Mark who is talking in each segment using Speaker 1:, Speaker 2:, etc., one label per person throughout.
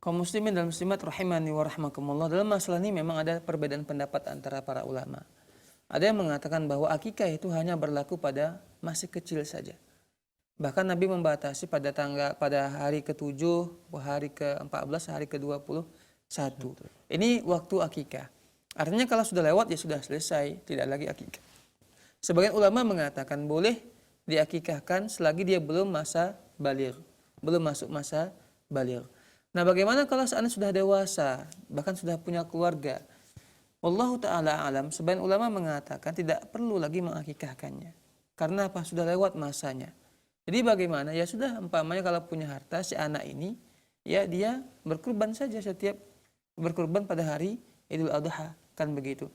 Speaker 1: Kaum muslimin dan muslimat rahimani wa rahmakumullah, dalam masalah ini memang ada perbedaan pendapat antara para ulama. Ada yang mengatakan bahwa akikah itu hanya berlaku pada masih kecil saja. Bahkan Nabi membatasi pada hari ke-7, hari ke-14, hari ke-21. Ini waktu akikah. Artinya kalau sudah lewat ya sudah selesai, tidak lagi akikah. Sebagian ulama mengatakan boleh diakikahkan selagi dia belum masa baligh, belum masuk masa baligh. Nah, bagaimana kalau seandainya sudah dewasa, bahkan sudah punya keluarga? Wallahu ta'ala alam, sebagian ulama mengatakan tidak perlu lagi mengakikahkannya. Karena apa? Sudah lewat masanya. Jadi bagaimana? Ya sudah, umpamanya kalau punya harta, si anak ini, ya dia berkurban saja setiap berkurban pada hari Idul Adha, kan begitu.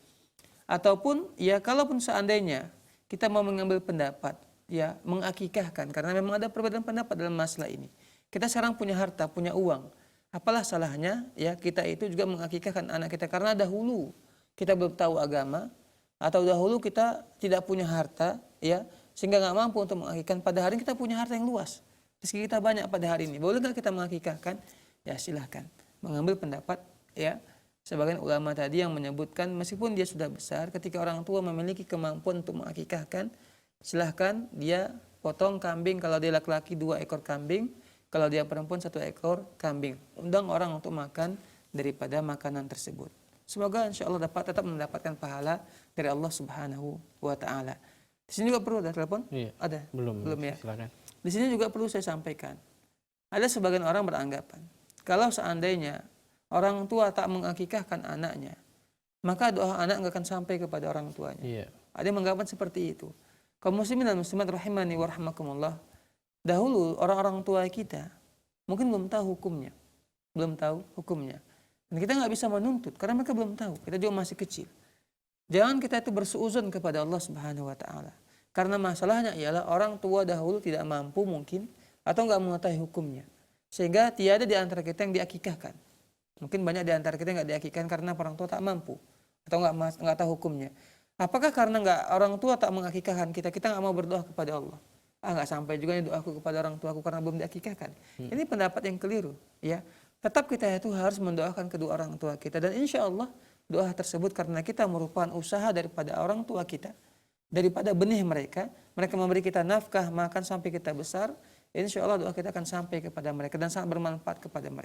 Speaker 1: Ataupun ya kalaupun seandainya kita mau mengambil pendapat, ya mengakikahkan, karena memang ada perbedaan pendapat dalam masalah ini. Kita sekarang punya harta, punya uang. Apalah salahnya ya kita itu juga mengakikahkan anak kita, karena dahulu kita belum tahu agama atau dahulu kita tidak punya harta ya sehingga nggak mampu untuk mengakikahkan. Pada hari ini kita punya harta yang luas, rezeki kita banyak pada hari ini, boleh nggak kita mengakikahkan? Ya silahkan mengambil pendapat ya sebagian ulama tadi yang menyebutkan meskipun dia sudah besar, ketika orang tua memiliki kemampuan untuk mengakikahkan, silahkan dia potong kambing, kalau dia laki-laki 2 ekor kambing, kalau dia perempuan 1 ekor kambing. Undang orang untuk makan daripada makanan tersebut. Semoga insya Allah tetap mendapatkan pahala dari Allah Subhanahu wa Ta'ala. Di sini juga perlu ada telepon?
Speaker 2: Iya.
Speaker 1: Ada?
Speaker 2: Belum
Speaker 1: ya.
Speaker 2: Silakan.
Speaker 1: Di sini juga perlu saya sampaikan. Ada sebagian orang beranggapan kalau seandainya orang tua tak mengakikahkan anaknya, maka doa anak nggak akan sampai kepada orang tuanya.
Speaker 2: Iya.
Speaker 1: Ada yang menganggapan seperti itu. Kaum muslimin dan muslimat rahimani wa rahmakumullah, dahulu orang-orang tua kita mungkin belum tahu hukumnya. Dan kita nggak bisa menuntut karena mereka belum tahu. Kita juga masih kecil. Jangan kita itu bersuuzon kepada Allah Subhanahu wa Ta'ala. Karena masalahnya ialah orang tua dahulu tidak mampu mungkin atau nggak mengetahui hukumnya. Sehingga tiada di antara kita yang diakikahkan. Mungkin banyak di antara kita yang nggak diakikahkan karena orang tua tak mampu atau nggak tahu hukumnya. Apakah karena orang tua tak mengakikahkan kita nggak mau berdoa kepada Allah? Nggak sampai juga doaku kepada orang tuaku karena belum diakikahkan. Ini pendapat yang keliru, ya. Tetap kita itu harus mendoakan kedua orang tua kita, dan insya Allah doa tersebut karena kita merupakan usaha daripada orang tua kita, daripada benih mereka memberi kita nafkah makan sampai kita besar. Insya Allah doa kita akan sampai kepada mereka dan sangat bermanfaat kepada mereka.